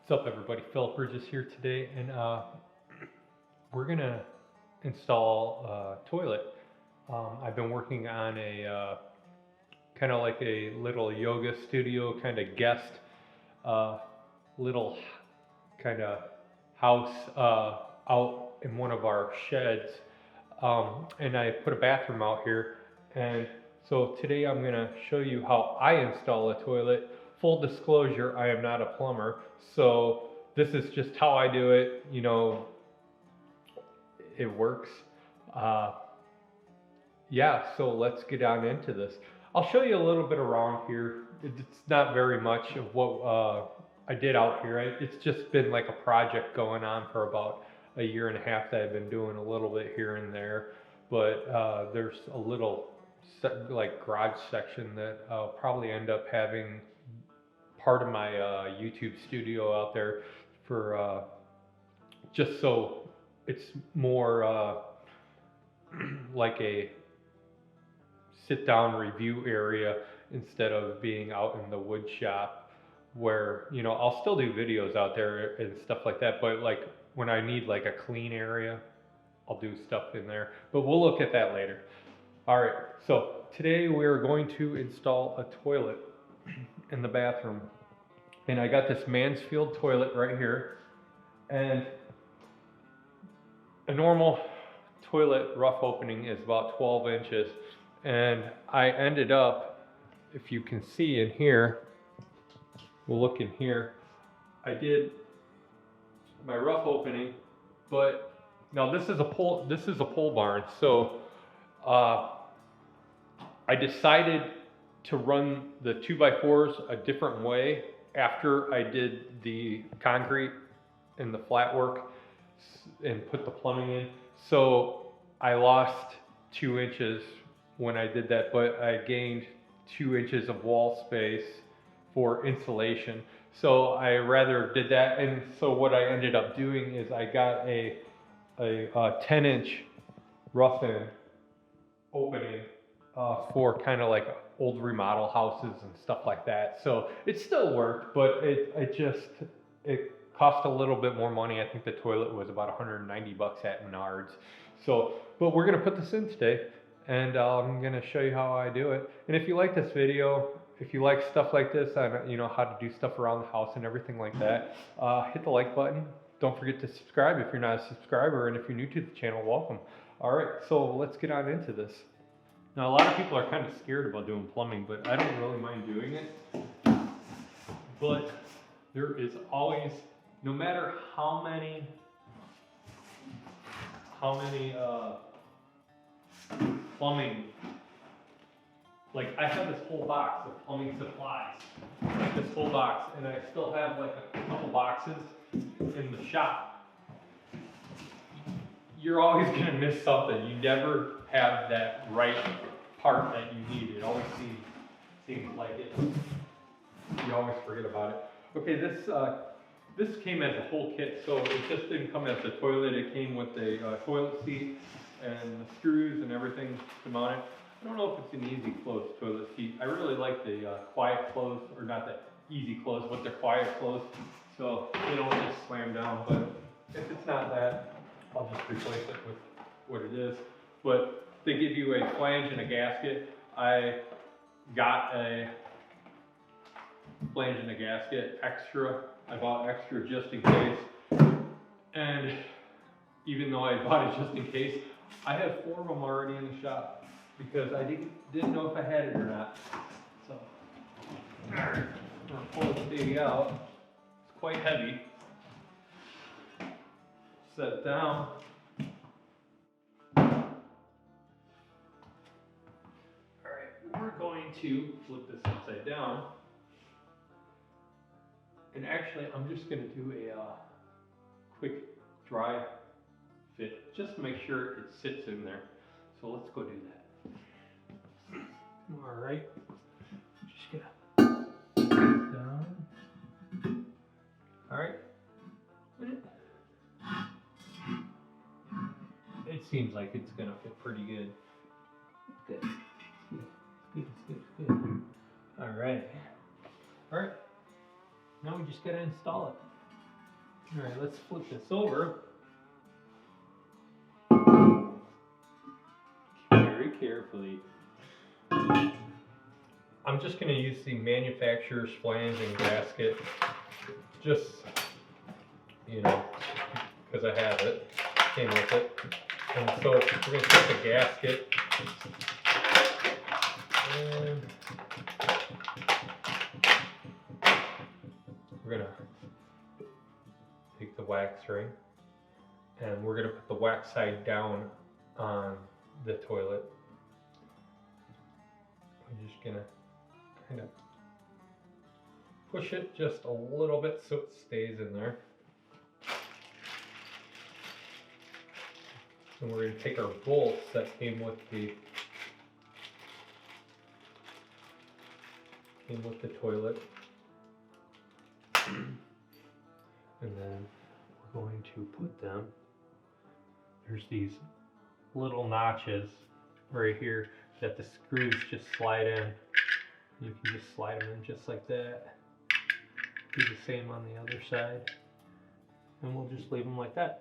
What's up, everybody? Phillip is here today, and we're gonna install a toilet. I've been working on a kind of like a little yoga studio, kind of guest little kind of house out in one of our sheds, and I put a bathroom out here. And so today I'm gonna show you how I install a toilet. Full disclosure, I am not a plumber, so this is just how I do it. You know, it works. Uh, yeah, so let's get on into this. I'll show you a little bit around here. It's not very much of what I did out here. It's just been like a project going on for about a year and a half that I've been doing a little bit here and there. But there's a little like garage section that I'll probably end up having part of my YouTube studio out there for just so it's more like a sit down review area instead of being out in the wood shop where, you know, I'll still do videos out there and stuff like that, but like when I need like a clean area, I'll do stuff in there, but we'll look at that later. All right, so today we're going to install a toilet in the bathroom, and I got this Mansfield toilet right here, and a normal toilet rough opening is about 12 inches, and I ended up, if you can see in here, we'll look in here, I did my rough opening, but now this is a pole barn, so I decided to run the 2x4s a different way after I did the concrete and the flat work and put the plumbing in. So I lost 2 inches when I did that, but I gained 2 inches of wall space for insulation. So I rather did that, and so what I ended up doing is I got a 10-inch rough in opening for kind of like old remodel houses and stuff like that. So it still worked, but it cost a little bit more money. I think the toilet was about 190 bucks at Menards. So, but we're gonna put this in today, and I'm gonna show you how I do it. And if you like this video, if you like stuff like this, on, you know, how to do stuff around the house and everything like that, hit the like button. Don't forget to subscribe if you're not a subscriber, and if you're new to the channel, welcome. All right, so let's get on into this. Now, a lot of people are kind of scared about doing plumbing, but I don't really mind doing it. But there is always, no matter how many plumbing, like I have this whole box of plumbing supplies, like this whole box, and I still have like a couple boxes in the shop. You're always gonna miss something. You never have that right part that you need. It always seems like it. You always forget about it. Okay, this came as a whole kit, so it just didn't come as a toilet. It came with a toilet seat and the screws and everything to mount it. I don't know if it's an easy close toilet seat. I really like the quiet close, or not the easy close, but the quiet close, so they don't just slam down. But if it's not that, I'll just replace it with what it is. But they give you a flange and a gasket. I got a flange and a gasket extra. I bought extra just in case. And even though I bought it just in case, I have 4 of them already in the shop because I didn't know if I had it or not. So I'm gonna pull this baby out. It's quite heavy. Set it down. We're going to flip this upside down, and actually I'm just going to do a quick dry fit just to make sure it sits in there. So let's go do that. All right, just gonna put it down. All right, it seems like it's going to fit pretty good. Good. Good. All right. Now we just gotta install it. Alright, let's flip this over. Very carefully. I'm just going to use the manufacturer's flange and gasket, just, you know, because I have it, came with it. And so we're going to take the gasket and we're going to take the wax ring and we're going to put the wax side down on the toilet. I'm just going to kind of push it just a little bit so it stays in there. And we're going to take our bolts that came with the toilet, and then we're going to put them. There's these little notches right here that the screws just slide in. You can just slide them in just like that. Do the same on the other side, and we'll just leave them like that.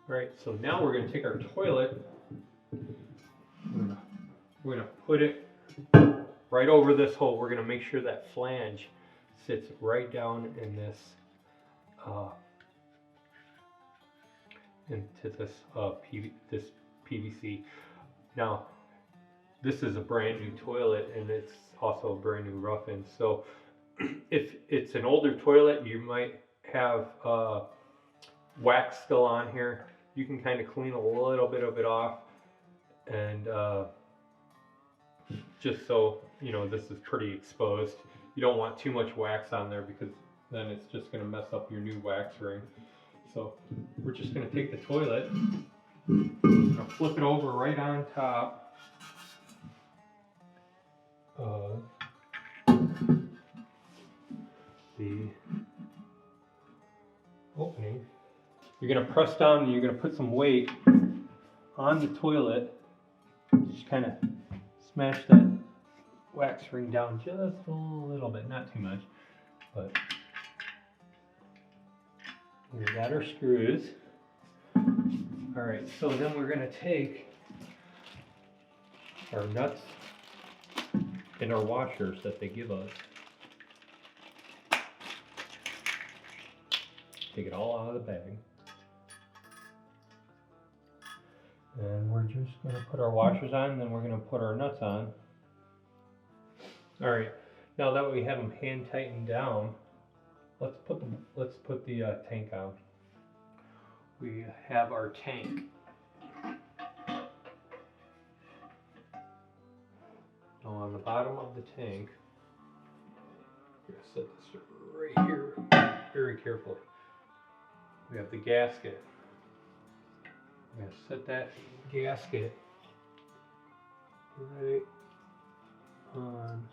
Right, so now we're going to take our toilet, we're going to put it right over this hole. We're going to make sure that flange sits right down in this, into this, this PVC. Now, this is a brand new toilet and it's also a brand new rough-in. So if it's an older toilet, you might have wax still on here. You can kind of clean a little bit of it off, and just so you know, this is pretty exposed. You don't want too much wax on there because then it's just going to mess up your new wax ring. So we're just going to take the toilet, flip it over right on top of the opening. You're going to press down and you're going to put some weight on the toilet. Just kind of smash that wax ring down just a little bit, not too much. But we got our screws. Alright, so then we're going to take our nuts and our washers that they give us. Take it all out of the bag. And we're just going to put our washers on, and then we're going to put our nuts on. Alright, now that we have them hand tightened down, let's put the tank on. We have our tank. Now on the bottom of the tank, I'm going to set this right here very carefully. We have the gasket. I'm going to set that gasket right on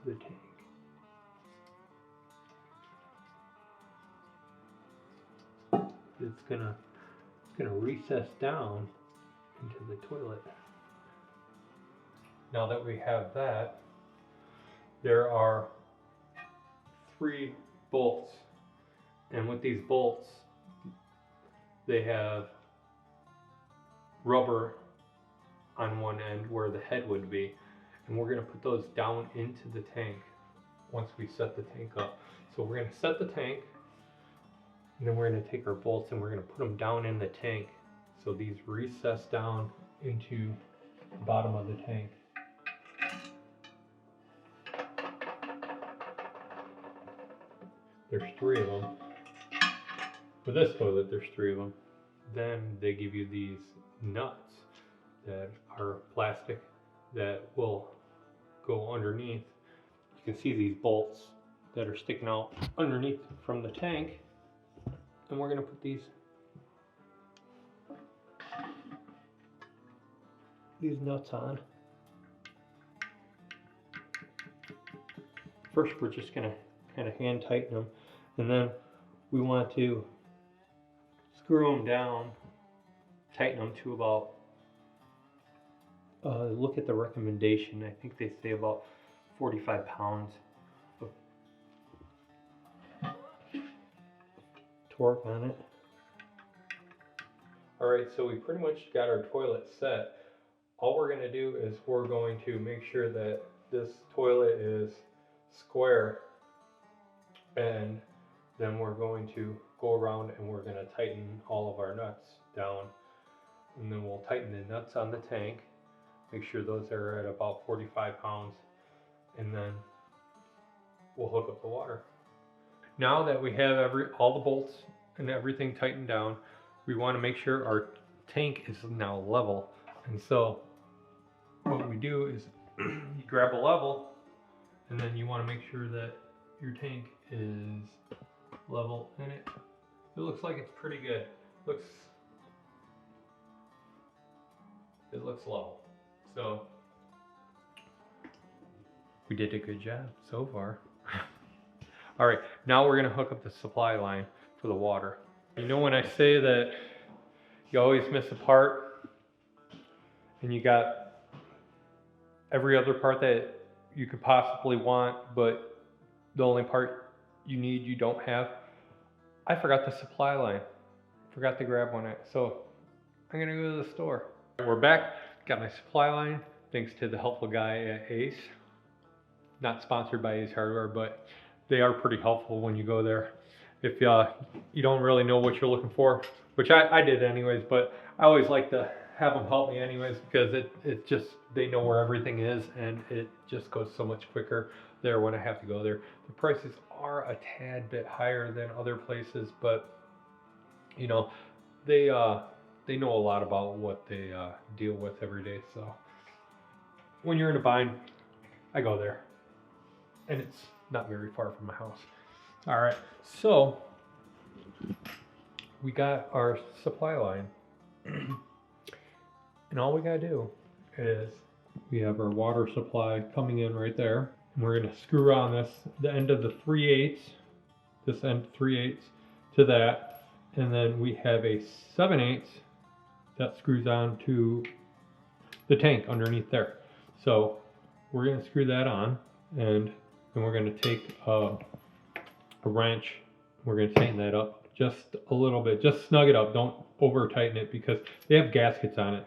the tank. It's gonna recess down into the toilet. Now that we have that, there are 3 bolts, and with these bolts, they have rubber on one end where the head would be, and we're going to put those down into the tank once we set the tank up. So we're going to set the tank, and then we're going to take our bolts and we're going to put them down in the tank so these recess down into the bottom of the tank. There's 3 of them. For this toilet, there's 3 of them. Then they give you these nuts that are plastic that will go underneath. You can see these bolts that are sticking out underneath from the tank, and we're going to put these nuts on. First, we're just going to kind of hand tighten them, and then we want to screw them down, tighten them to about, look at the recommendation, I think they say about 45 pounds torque on it. Alright, so we pretty much got our toilet set. All we're going to do is we're going to make sure that this toilet is square, and then we're going to go around and we're going to tighten all of our nuts down, and then we'll tighten the nuts on the tank, make sure those are at about 45 pounds, and then we'll hook up the water. Now that we have all the bolts and everything tightened down, we want to make sure our tank is now level. And so what we do is you grab a level, and then you want to make sure that your tank is level, and it looks like it's pretty good. It looks level. So we did a good job so far. All right, now we're gonna hook up the supply line for the water. You know when I say that you always miss a part, and you got every other part that you could possibly want, but the only part you need you don't have? I forgot the supply line. Forgot to grab one. So I'm gonna go to the store. We're back. Got my supply line, thanks to the helpful guy at Ace. Not sponsored by Ace Hardware, but they are pretty helpful when you go there. If you don't really know what you're looking for, which I did anyways, but I always like to have them help me anyways, because it just, they know where everything is, and it just goes so much quicker there when I have to go there. The prices are a tad bit higher than other places, but you know, they know a lot about what they deal with every day. So when you're in a bind, I go there, and it's not very far from my house. All right, so we got our supply line, and all we gotta do is we have our water supply coming in right there, and we're gonna screw on the end of the 3/8, this end 3/8 to that, and then we have a 7/8 that screws on to the tank underneath there. So we're gonna screw that on, and then we're gonna take a wrench. We're gonna tighten that up just a little bit, just snug it up. Don't over tighten it, because they have gaskets on it.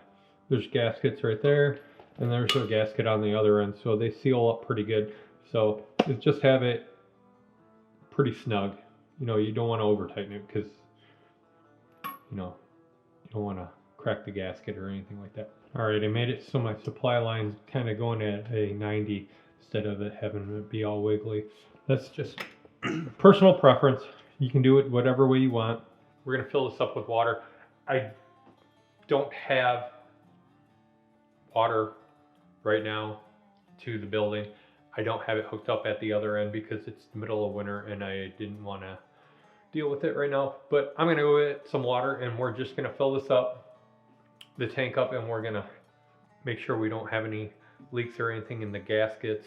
There's gaskets right there, and there's a gasket on the other end, so they seal up pretty good. So just have it pretty snug. You know, you don't want to over tighten it, because you know, you don't want to crack the gasket or anything like that. All right, I made it so my supply line's kind of going at a 90 instead of it having to be all wiggly. That's just personal preference. You can do it whatever way you want. We're gonna fill this up with water. I don't have water right now to the building. I don't have it hooked up at the other end because it's the middle of winter and I didn't want to deal with it right now. But I'm gonna go get some water, and we're just gonna fill this up, the tank up, and we're gonna make sure we don't have any leaks or anything in the gaskets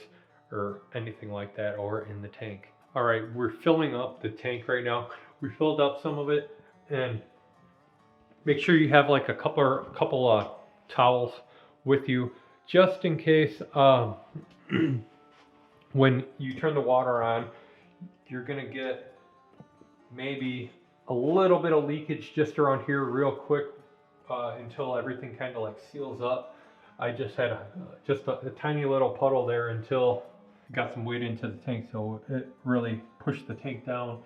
or anything like that, or in the tank. All right, we're filling up the tank right now. We filled up some of it, and make sure you have like a couple of towels with you, just in case when you turn the water on, you're gonna get maybe a little bit of leakage just around here real quick, until everything kind of like seals up. I just had a tiny little puddle there until it got some weight into the tank, so it really pushed the tank down.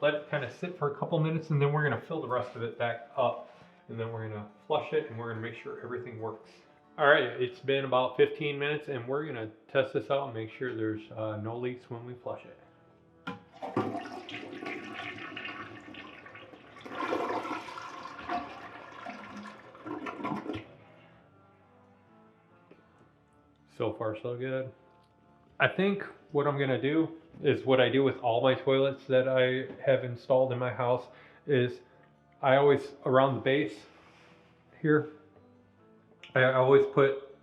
Let it kind of sit for a couple minutes, and then we're gonna fill the rest of it back up, and then we're gonna flush it, and we're gonna make sure everything works. All right, it's been about 15 minutes, and we're gonna test this out and make sure there's no leaks when we flush it. So far, so good. I think what I'm gonna do is what I do with all my toilets that I have installed in my house is I always, around the base here, I always put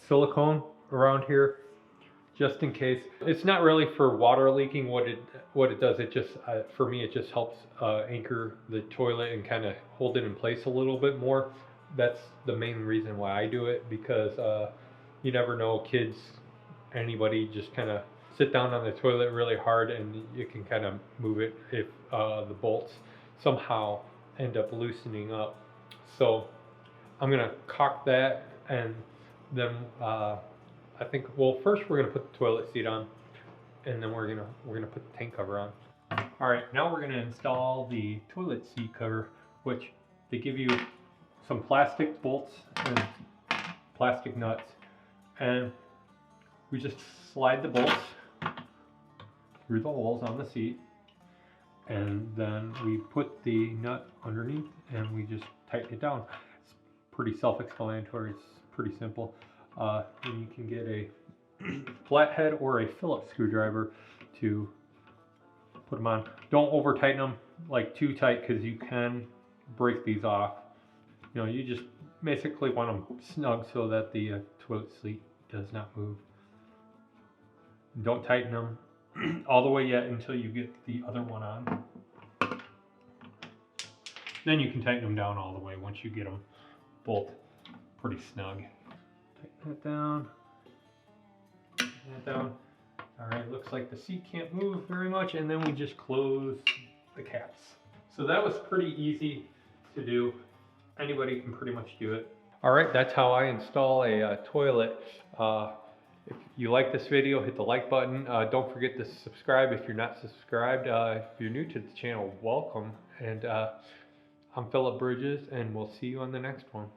silicone around here just in case. It's not really for water leaking. What it does, it just for me, it just helps anchor the toilet and kind of hold it in place a little bit more. That's the main reason why I do it, because you never know, kids, anybody just kind of sit down on the toilet really hard, and you can kind of move it if the bolts somehow end up loosening up. So I'm gonna caulk that, and then I think, well, first we're gonna put the toilet seat on, and then we're gonna put the tank cover on. All right, now we're gonna install the toilet seat cover, which they give you some plastic bolts and plastic nuts, and we just slide the bolts through the holes on the seat, and then we put the nut underneath and we just tighten it down. It's pretty self-explanatory, it's pretty simple. And you can get a flathead or a Phillip screwdriver to put them on. Don't over tighten them like too tight, because you can break these off. You know, you just basically want them snug so that the toilet seat does not move. Don't tighten them all the way yet until you get the other one on. Then you can tighten them down all the way once you get them both pretty snug. Tighten that down. Tighten that down. All right, looks like the seat can't move very much, and then we just close the caps. So that was pretty easy to do. Anybody can pretty much do it. All right, that's how I install a toilet. If you like this video, hit the like button. Don't forget to subscribe if you're not subscribed. If you're new to the channel, welcome. And I'm Phillip Bridges, and we'll see you on the next one.